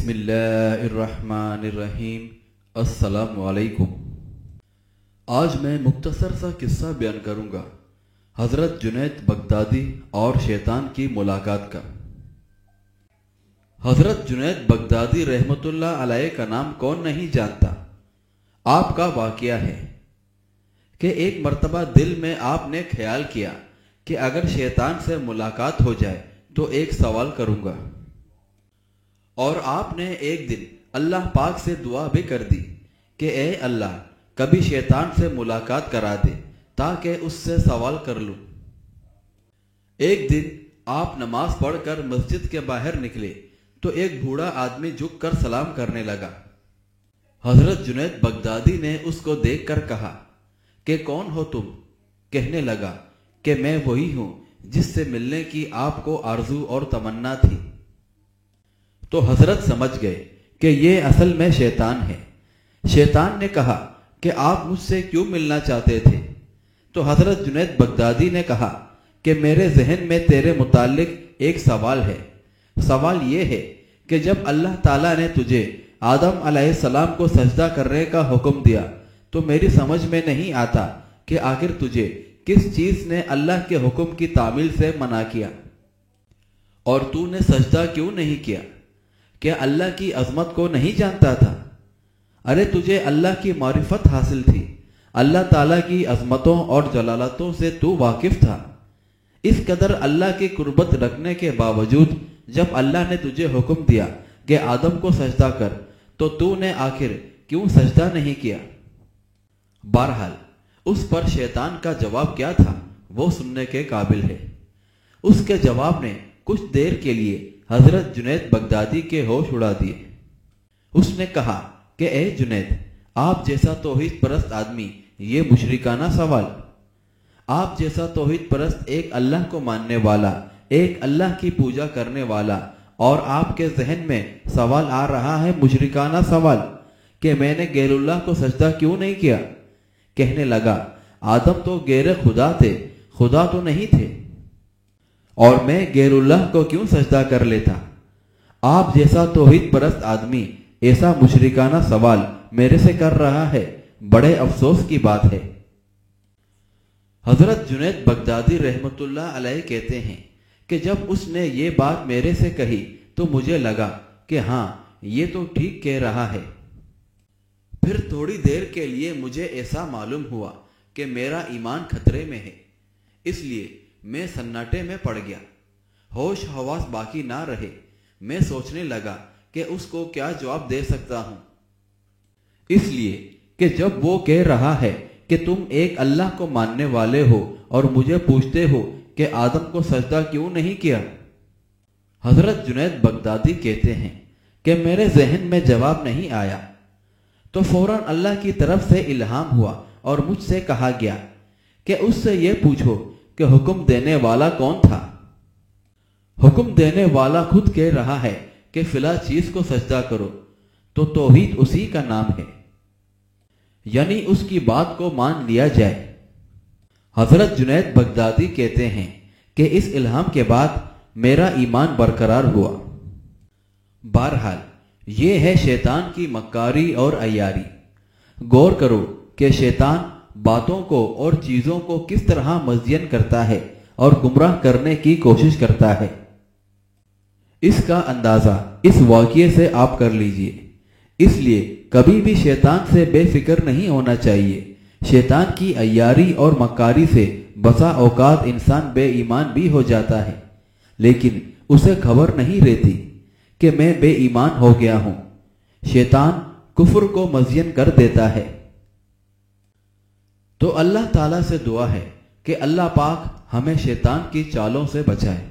بسم اللہ الرحمن الرحیم۔ السلام علیکم۔ آج میں مختصر سا قصہ بیان کروں گا حضرت جنید بغدادی اور شیطان کی ملاقات کا۔ حضرت جنید بغدادی رحمت اللہ علیہ کا نام کون نہیں جانتا۔ آپ کا واقعہ ہے کہ ایک مرتبہ دل میں آپ نے خیال کیا کہ اگر شیطان سے ملاقات ہو جائے تو ایک سوال کروں گا، اور آپ نے ایک دن اللہ پاک سے دعا بھی کر دی کہ اے اللہ کبھی شیطان سے ملاقات کرا دے تاکہ اس سے سوال کر لوں۔ ایک دن آپ نماز پڑھ کر مسجد کے باہر نکلے تو ایک بوڑھا آدمی جھک کر سلام کرنے لگا۔ حضرت جنید بغدادی نے اس کو دیکھ کر کہا کہ کون ہو تم؟ کہنے لگا کہ میں وہی ہوں جس سے ملنے کی آپ کو آرزو اور تمنا تھی۔ تو حضرت سمجھ گئے کہ یہ اصل میں شیطان ہے۔ شیطان نے کہا کہ آپ مجھ سے کیوں ملنا چاہتے تھے؟ تو حضرت جنید بغدادی نے کہا کہ میرے ذہن میں تیرے متعلق ایک سوال ہے۔ سوال یہ ہے کہ جب اللہ تعالیٰ نے تجھے آدم علیہ السلام کو سجدہ کرنے کا حکم دیا تو میری سمجھ میں نہیں آتا کہ آخر تجھے کس چیز نے اللہ کے حکم کی تعمیل سے منع کیا، اور تو نے سجدہ کیوں نہیں کیا؟ کیا اللہ کی عظمت کو نہیں جانتا تھا؟ ارے تجھے اللہ کی معرفت حاصل تھی، اللہ تعالیٰ کی عظمتوں اور جلالتوں سے تو واقف تھا۔ اس قدر اللہ کی قربت رکھنے کے باوجود جب اللہ نے تجھے حکم دیا کہ آدم کو سجدہ کر تو نے آخر کیوں سجدہ نہیں کیا؟ بہرحال اس پر شیطان کا جواب کیا تھا وہ سننے کے قابل ہے۔ اس کے جواب نے کچھ دیر کے لیے حضرت جنید بغدادی کے ہوش اڑا دیے۔ اس نے کہا کہ اے جنید، آپ جیسا توحید پرست آدمی یہ مشرکانہ سوال؟ آپ جیسا توحید پرست ایک اللہ کو ماننے والا، ایک اللہ کی پوجا کرنے والا، اور آپ کے ذہن میں سوال آ رہا ہے مشرکانہ سوال کہ میں نے غیر اللہ کو سجدہ کیوں نہیں کیا؟ کہنے لگا آدم تو غیر خدا تھے، خدا تو نہیں تھے، اور میں غیر اللہ کو کیوں سجدہ کر لیتا؟ آپ جیسا توحید پرست آدمی ایسا مشرکانہ سوال میرے سے کر رہا ہے، بڑے افسوس کی بات ہے۔ حضرت جنید بغدادی رحمت اللہ علیہ کہتے ہیں کہ جب اس نے یہ بات میرے سے کہی تو مجھے لگا کہ ہاں یہ تو ٹھیک کہہ رہا ہے۔ پھر تھوڑی دیر کے لیے مجھے ایسا معلوم ہوا کہ میرا ایمان خطرے میں ہے، اس لیے میں سناٹے میں پڑ گیا، ہوش حواس باقی نہ رہے۔ میں سوچنے لگا کہ اس کو کیا جواب دے سکتا ہوں، اس لیے کہ جب وہ کہہ رہا ہے کہ تم ایک اللہ کو ماننے والے ہو اور مجھے پوچھتے ہو کہ آدم کو سجدہ کیوں نہیں کیا۔ حضرت جنید بغدادی کہتے ہیں کہ میرے ذہن میں جواب نہیں آیا تو فوراً اللہ کی طرف سے الہام ہوا اور مجھ سے کہا گیا کہ اس سے یہ پوچھو کہ حکم دینے والا کون تھا؟ حکم دینے والا خود کہہ رہا ہے کہ فلاں چیز کو سجدہ کرو، تو توحید اسی کا نام ہے، یعنی اس کی بات کو مان لیا جائے۔ حضرت جنید بغدادی کہتے ہیں کہ اس الہام کے بعد میرا ایمان برقرار ہوا۔ بہرحال یہ ہے شیطان کی مکاری اور عیاری۔ غور کرو کہ شیطان باتوں کو اور چیزوں کو کس طرح مزین کرتا ہے اور گمراہ کرنے کی کوشش کرتا ہے۔ اس کا اندازہ اس واقعے سے آپ کر لیجئے۔ اس لیے کبھی بھی شیطان سے بے فکر نہیں ہونا چاہیے۔ شیطان کی عیاری اور مکاری سے بسا اوقات انسان بے ایمان بھی ہو جاتا ہے، لیکن اسے خبر نہیں رہتی کہ میں بے ایمان ہو گیا ہوں۔ شیطان کفر کو مزین کر دیتا ہے۔ تو اللہ تعالیٰ سے دعا ہے کہ اللہ پاک ہمیں شیطان کی چالوں سے بچائے۔